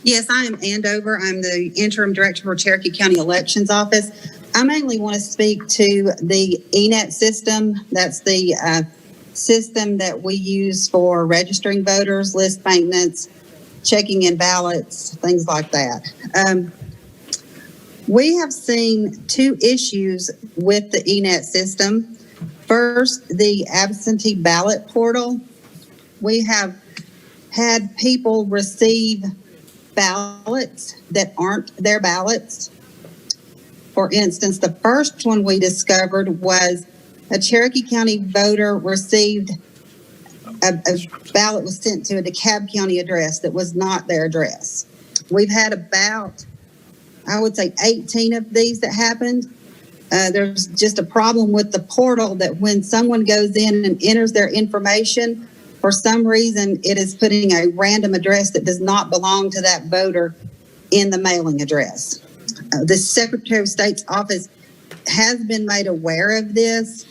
Yes, I am Andover. I'm the interim director for Cherokee County Elections Office. I mainly want to speak to the ENet system. That's the system that we use for registering voters, list maintenance, checking in ballots, things like that. We have seen two issues with the ENet system. First, the absentee ballot portal. We have had people receive ballots that aren't their ballots. For instance, the first one we discovered was a Cherokee County voter received a ballot was sent to a DeKalb County address that was not their address. We've had about, I would say, 18 of these that happened. There's just a problem with the portal that when someone goes in and enters their information, for some reason, it is putting a random address that does not belong to that voter in the mailing address. The Secretary of State's office has been made aware of this.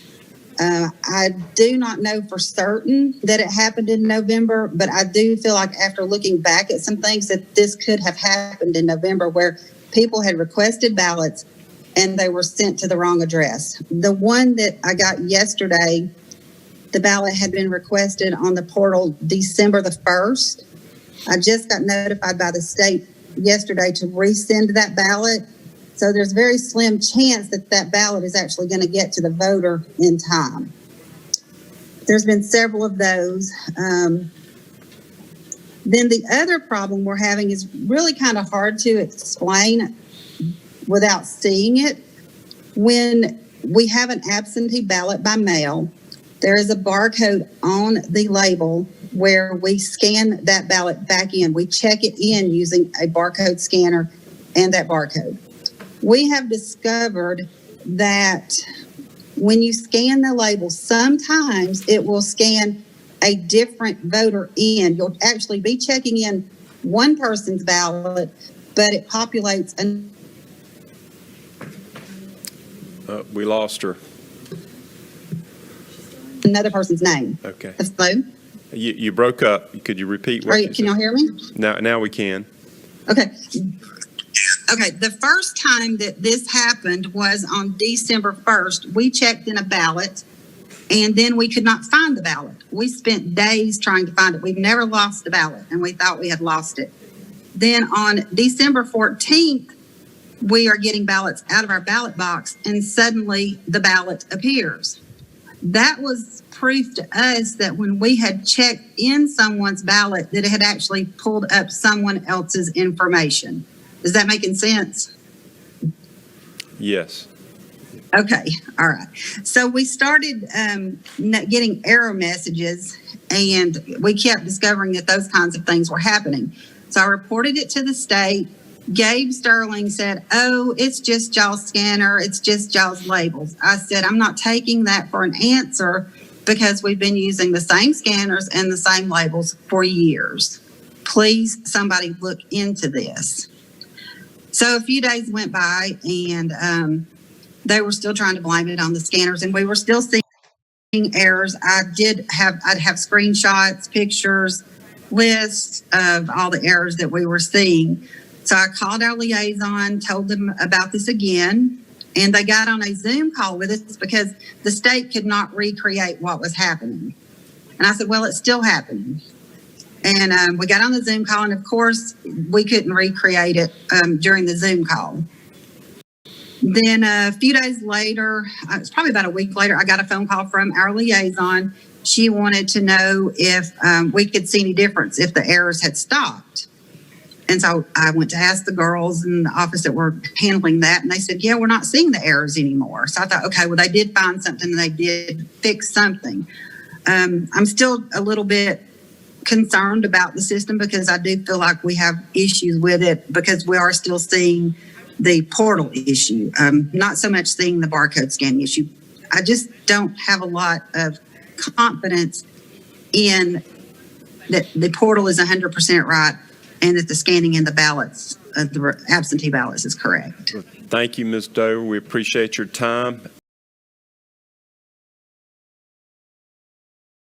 I do not know for certain that it happened in November, but I do feel like after looking back at some things that this could have happened in November where people had requested ballots and they were sent to the wrong address. The one that I got yesterday, the ballot had been requested on the portal December the 1st. I just got notified by the state yesterday to resend that ballot. So there's a very slim chance that that ballot is actually going to get to the voter in time. There's been several of those. Then the other problem we're having is really kind of hard to explain without seeing it. When we have an absentee ballot by mail, there is a barcode on the label where we scan that ballot back in. We check it in using a barcode scanner and that barcode. We have discovered that when you scan the label, sometimes it will scan a different voter in. You'll actually be checking in one person's ballot, but it populates we lost her. Another person's name. Okay. Hello? You broke up. Could you repeat what you said? Can y'all hear me? Now we can. Okay. Okay. The first time that this happened was on December 1st. We checked in a ballot and then we could not find the ballot. We spent days trying to find it. We've never lost the ballot and we thought we had lost it. Then on December 14th, we are getting ballots out of our ballot box and suddenly the ballot appears. That was proof to us that when we had checked in someone's ballot, that it had actually pulled up someone else's information. Is that making sense? Yes. Okay. All right. So we started getting error messages and we kept discovering that those kinds of things were happening. So I reported it to the state. Gabe Sterling said, "Oh, it's just y'all's scanner. It's just y'all's labels." I said, "I'm not taking that for an answer because we've been using the same scanners and the same labels for years. Please, somebody look into this." So a few days went by and they were still trying to blame it on the scanners and we were still seeing errors. I'd have screenshots, pictures, lists of all the errors that we were seeing. So I called our liaison, told them about this again, and they got on a Zoom call with us because the state could not recreate what was happening. And I said, well, it's still happening. And we got on the Zoom call, and of course, we couldn't recreate it during the Zoom call. Then a few days later, it's probably about a week later, I got a phone call from our liaison. She wanted to know if we could see any difference if the errors had stopped. And so I went to ask the girls in the office that were handling that, and they said, yeah, we're not seeing the errors anymore. So I thought, okay, well, they did find something and they did fix something. I'm still a little bit concerned about the system because I do feel like we have issues with it because we are still seeing the portal issue, not so much seeing the barcode scanning issue. I just don't have a lot of confidence in that the portal is 100% right and that the scanning in the ballots, the absentee ballots is correct. Thank you, Ms. Doe. We appreciate your time.